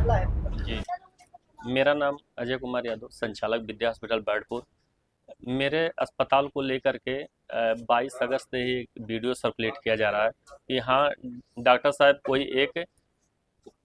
मामला है? जी, मेरा नाम अजय कुमार यादव, संचालक विद्या हॉस्पिटल बैडपुर। मेरे अस्पताल को लेकर के 22 अगस्त से ही एक वीडियो सर्कुलेट किया जा रहा है कि हाँ, डॉक्टर साहब कोई एक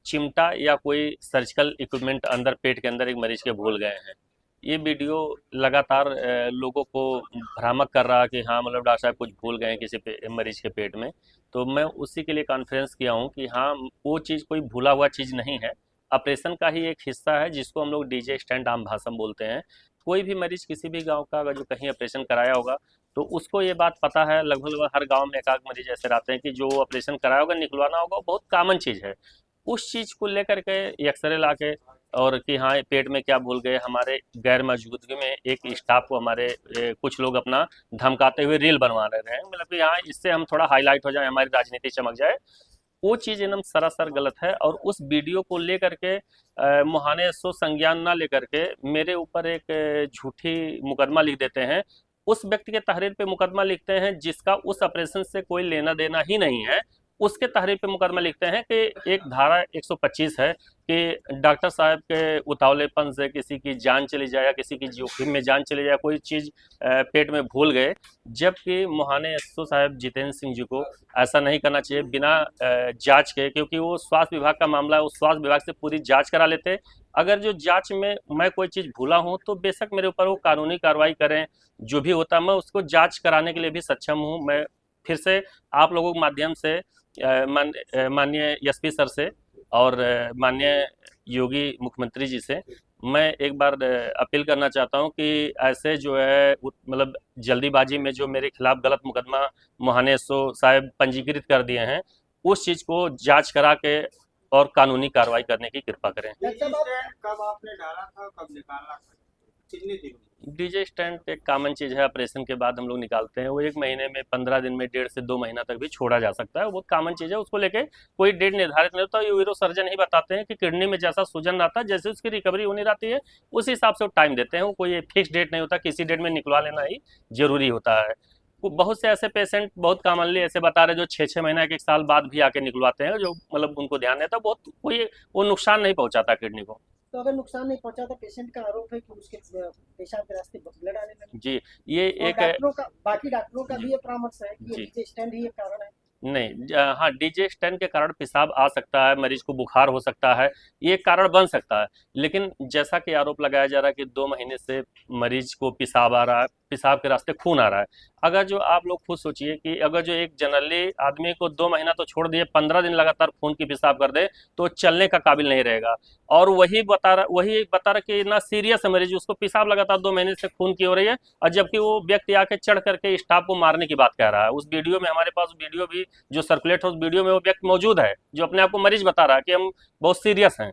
चिमटा या कोई सर्जिकल इक्विपमेंट अंदर पेट के अंदर एक मरीज के भूल गए हैं। ये वीडियो लगातार लोगों को भ्रामक कर रहा है कि हाँ, मतलब डॉक्टर साहब कुछ भूल गए हैं किसी मरीज के पेट में। तो मैं उसी के लिए कॉन्फ्रेंस किया हूँ कि हाँ, वो चीज़ कोई भूला हुआ चीज़ नहीं है, ऑपरेशन का ही एक हिस्सा है जिसको हम लोग डीजे स्टैंड आम भाषा में बोलते हैं। कोई भी मरीज किसी भी गांव का अगर जो कहीं ऑपरेशन कराया होगा तो उसको ये बात पता है। लगभग लगभग हर गांव में एक आध मरीज ऐसे रहते हैं कि जो ऑपरेशन कराया होगा निकलवाना होगा, बहुत कॉमन चीज़ है। उस चीज़ को लेकर के एक्सरे ला के और कि हाँ, पेट में क्या भूल गए, हमारे गैर मौजूदगी में एक स्टाफ को हमारे कुछ लोग अपना धमकाते हुए रील बनवा रहे हैं, मतलब कि हाँ, इससे हम थोड़ा हाईलाइट हो जाए, हमारी राजनीति चमक जाए। वो चीज़ एकदम सरासर गलत है। और उस वीडियो को लेकर के मुहाने सो संज्ञान ना लेकर के मेरे ऊपर एक झूठी मुकदमा लिख देते हैं। उस व्यक्ति के तहरीर पे मुकदमा लिखते हैं जिसका उस ऑपरेशन से कोई लेना देना ही नहीं है। उसके तहरीर पे मुकदमा लिखते हैं कि एक धारा 125 है कि डॉक्टर साहब के उतावलेपन से किसी की जान चली जाए या किसी की जोखिम में जान चली जाए, कोई चीज़ पेट में भूल गए। जबकि मुहाने एसओ साहब जितेंद्र सिंह जी को ऐसा नहीं करना चाहिए बिना जांच के, क्योंकि वो स्वास्थ्य विभाग का मामला है, वो स्वास्थ्य विभाग से पूरी जांच करा लेते। अगर जो जांच में मैं कोई चीज़ भूला हूँ तो बेशक मेरे ऊपर वो कानूनी कार्रवाई करें, जो भी होता है मैं उसको जांच कराने के लिए भी सक्षम हूँ। मैं फिर से आप लोगों के माध्यम से माननीय एसपी सर से और माननीय योगी मुख्यमंत्री जी से मैं एक बार अपील करना चाहता हूं कि ऐसे जो है मतलब जल्दीबाजी में जो मेरे खिलाफ गलत मुकदमा मुहाने सो साहब पंजीकृत कर दिए हैं, उस चीज़ को जांच करा के और कानूनी कार्रवाई करने की कृपा करें। कब आपने डाला था, कब निकाला था, कितने दिन में? डीजे स्टैंड एक कॉमन चीज़ है, ऑपरेशन के बाद हम लोग निकालते हैं। वो 1 महीने में, 15 दिन में, 1.5 से 2 महीना तक भी छोड़ा जा सकता है। वो बहुत कॉमन चीज़ है, उसको लेके कोई डेट निर्धारित नहीं होता। ये यूरो सर्जन ही बताते हैं कि किडनी में जैसा सूजन रहता है, जैसे उसकी रिकवरी होनी रहती है उस हिसाब से वो टाइम देते हैं। वो कोई फिक्स डेट नहीं होता, किसी डेट में निकलवा लेना ही जरूरी होता है। वो बहुत से ऐसे पेशेंट बहुत कॉमनली ऐसे बता रहे हैं जो 6-6 महीना 1 साल बाद भी आके निकलवाते हैं, जो मतलब उनको ध्यान रहता है। बहुत कोई वो नुकसान नहीं पहुंचाता किडनी को। तो अगर नुकसान नहीं पहुंचा तो पेशेंट का आरोप है कि उसके पेशाब के रास्ते ब्लड आने लगे। जी, ये और एक डॉक्टरों का, बाकी डॉक्टरों का जी भी ये परामर्श है कि ये जी डीजे स्टैंड ही एक कारण है। नहीं, हाँ, डीजे स्टैंड के कारण पेशाब आ सकता है, मरीज को बुखार हो सकता है, ये एक कारण बन सकता है। लेकिन जैसा कि आरोप लगाया जा रहा है कि 2 महीने से मरीज को पेशाब आ रहा है, पेशाब के रास्ते खून आ रहा है। अगर जो आप लोग खुद सोचिए कि अगर जो एक जनरली आदमी को 2 महीना तो छोड़ दिए, 15 दिन लगातार खून की पेशाब कर दे तो चलने का काबिल नहीं रहेगा। और वही बता रहा कि ना सीरियस है मरीज, उसको पेशाब लगातार 2 महीने से खून की हो रही है, और जबकि वो व्यक्ति आके चढ़ करके स्टाफ को मारने की बात कह रहा है। उस वीडियो में, हमारे पास वीडियो भी जो सर्कुलेट हो, उस वीडियो में वो व्यक्ति मौजूद है जो अपने आप को मरीज बता रहा है कि हम बहुत सीरियस हैं।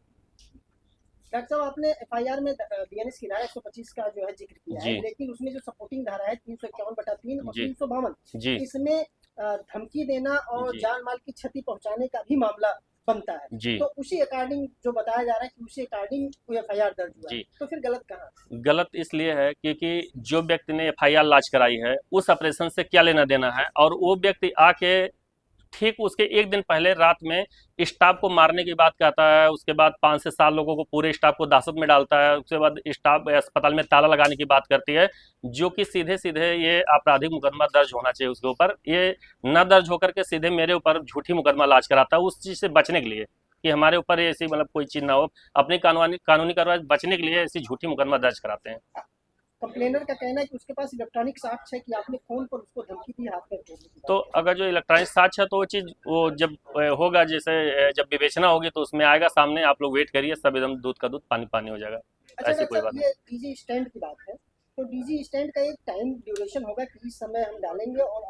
डॉक्टर साहब, आपने एफआईआर में बीएनएस की धारा 125 का जो है जिक्र किया है, जी लेकिन उसमें जो सपोर्टिंग धारा है 351/3 और जी 352, जी इसमें धमकी देना और जी जान माल की क्षति पहुंचाने का भी मामला बनता है। जी तो उसी अकॉर्डिंग जो बताया जा रहा है कि उसी अकॉर्डिंग कोई एफआईआर दर्ज हुआ है, जी तो फिर गलत कहाँ? गलत इसलिए है क्योंकि जो व्यक्ति ने एफआईआर लॉन्च कराई है उस ऑपरेशन से क्या लेना देना है, और वो व्यक्ति आके ठीक उसके 1 दिन पहले रात में स्टाफ को मारने की बात कहता है। उसके बाद 5 से 7 लोगों को, पूरे स्टाफ को दहशत में डालता है। उसके बाद स्टाफ अस्पताल में ताला लगाने की बात करती है, जो कि सीधे सीधे ये आपराधिक मुकदमा दर्ज होना चाहिए उसके ऊपर। ये न दर्ज होकर के सीधे मेरे ऊपर झूठी मुकदमा लॉन्च कराता है उस चीज़ से बचने के लिए कि हमारे ऊपर ऐसी मतलब कोई चीज़ ना हो। अपनी कानूनी कार्रवाई बचने के लिए ऐसी झूठी मुकदमा दर्ज कराते हैं। कंप्लेनर का कहना है कि उसके पास इलेक्ट्रॉनिक साक्ष्य है कि आपने फोन पर उसको धमकी दी, हाथ पैर तोड़ने की तो बात अगर जो इलेक्ट्रॉनिक साक्ष्य है तो वो चीज़ वो जब होगा, जैसे जब विवेचना होगी तो उसमें आएगा सामने। आप लोग वेट करिए, सब एकदम दूध का दूध पानी पानी हो जाएगा। है। अच्छा ऐसी डॉक्टर कोई साहब, बात नहीं। ये डीजी स्टैंड की बात है, तो डीजी स्टैंड का एक टाइम ड्यूरेशन होगा कि इस समय हम डालेंगे और